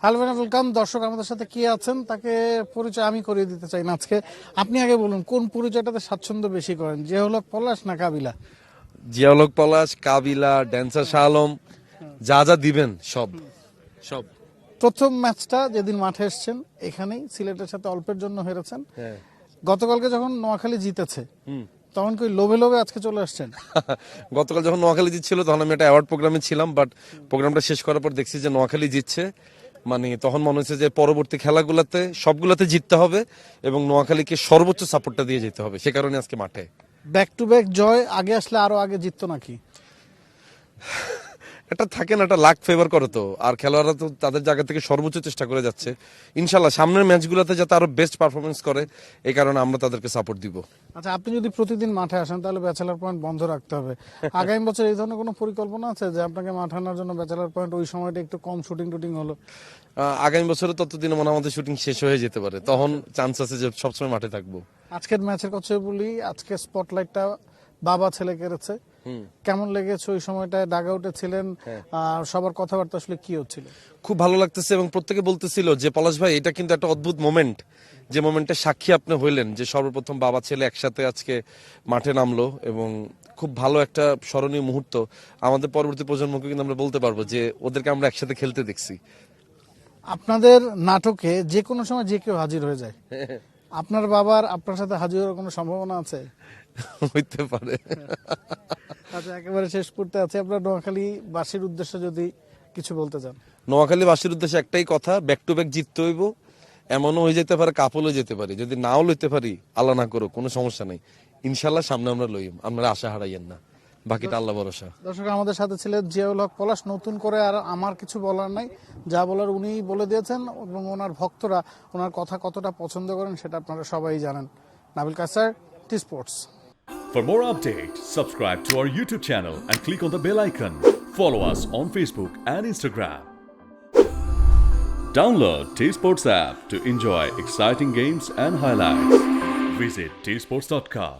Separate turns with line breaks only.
Hello welcome দর্শক, আমাদের সাথে কি আছেন তাকে পরিচয় আমি করিয়ে দিতে চাই না আজকে। আপনি আগে বলুন কোন পরিচয়টাতে স্বাচ্ছন্দ্য বেশি করেন, যে হলো পলাশ না কাবিলা?
জিয়াউল পলাশ, কাবিলা, ড্যান্সার শাহ আলম, যা যা দিবেন সব সব।
প্রথম ম্যাচটা যেদিন মাঠে এসছেন এখানেই সিলেটের সাথে অল্পের জন্য হেরেছেন।
হ্যাঁ।
গতকালকে যখন নোয়াখালী জিতেছে তখন কি লোভে লোভে আজকে চলে আসছেন?
গতকাল যখন নোয়াখালী জিতছিল তখন আমি একটা অ্যাওয়ার্ড প্রোগ্রামে ছিলাম, বাট প্রোগ্রামটা শেষ করার পর দেখছি যে নোয়াখালী জিতছে, মানে তখন মনে হচ্ছে যে পরবর্তী খেলাগুলোতে সবগুলোতে জিততে হবে এবং নোয়াখালীকে সর্বোচ্চ সাপোর্টটা দিয়ে যেতে হবে, সে কারণে আজকে মাঠে।
ব্যাক টু ব্যাক জয় আগে আসলে আরো আগে জিততো নাকি?
এটা থাকে না, একটা লাক ফেভার করে তো, আর খেলোয়াড়রা তো তাদের জায়গা থেকে সর্বোচ্চ চেষ্টা করে যাচ্ছে। ইনশাল্লাহ সামনের ম্যাচগুলোতে যাতে আরো বেস্ট পারফরমেন্স করে, এই কারণে আমরা তাদেরকে সাপোর্ট দিব।
আচ্ছা, আপনি যদি প্রতিদিন মাঠে আসেন তাহলে ব্যাচেলার পয়েন্ট বন্ধ রাখতে হবে। আগামী বছর এই ধরনের কোনো পরিকল্পনা আছে যে আপনাকে মাঠে আনার জন্য ব্যাচেলার পয়েন্ট ওই সময়টা একটু কম শুটিং টুটিং হলো?
আগামী বছরে ততদিনে মনে হয় আমাদের শুটিং শেষ হয়ে যেতে পারে, তখন চান্স আছে যে সবসময় মাঠে থাকবো।
আজকের ম্যাচের কথা বলি, আজকে স্পটলাইটটা বাবা ছেলে কেড়েছে। কেমন লেগেছে ওই সময়টায়? ডাগ আউটে ছিলেন, আর সবার কথাবার্তা আসলে কি হচ্ছিল?
খুব ভালো লাগতেছে এবং প্রত্যেকে বলতেছিল যে পলাশ ভাই এটা কিন্তু একটা অদ্ভুত মোমেন্ট, যে মোমেন্টের সাক্ষী আপনি হইলেন, যে সর্বপ্রথম বাবা ছেলে একসাথে আজকে মাঠে নামলো এবং খুব ভালো একটা স্মরণীয় মুহূর্ত। আমাদের পরবর্তী প্রজন্মকে কিন্তু আমরা বলতে পারবো যে ওদেরকে আমরা একসাথে খেলতে দেখছি।
আপনাদের নাটকে যে কোনো সময় যে কেউ হাজির হয়ে যায়, আপনার বাবার আপনার সাথে হাজির হওয়ার কোনো সম্ভাবনা আছে?
হইতে পারে।
আচ্ছা, একেবারে শেষ করতে আছে, আপনার নোয়াখালী বাসীর উদ্দেশ্যে যদি কিছু বলতে চান।
নোয়াখালীবাসীর উদ্দেশ্যে একটাই কথা, ব্যাক টু ব্যাক জিততে হইব। এমনও হয়ে যেতে পারে কাপল হয়ে যেতে পারি, যদি নাও লইতে পারি আল্লাহ না করো কোনো সমস্যা নেই, ইনশাল্লাহ সামনে আমরা লইম, আপনারা আশা হারাইয়েন না, বাকিটা আল্লাহ ভরসা।
দর্শক, আমাদের সাথে ছিলেন জিয়াউল হক পলাশ। নতুন করে আর আমার কিছু বলার নাই, যা বলার উনিই বলে দিয়েছেন এবং ওনার ভক্তরা ওনার কথা কতটা পছন্দ করেন সেটা আপনারা সবাই জানেন। Nabil কাসার, T Sports.
For more updates, subscribe to our YouTube channel and click on the bell icon. Follow us on Facebook and Instagram. Download T-Sports app to enjoy exciting games and highlights. Visit tsports.com.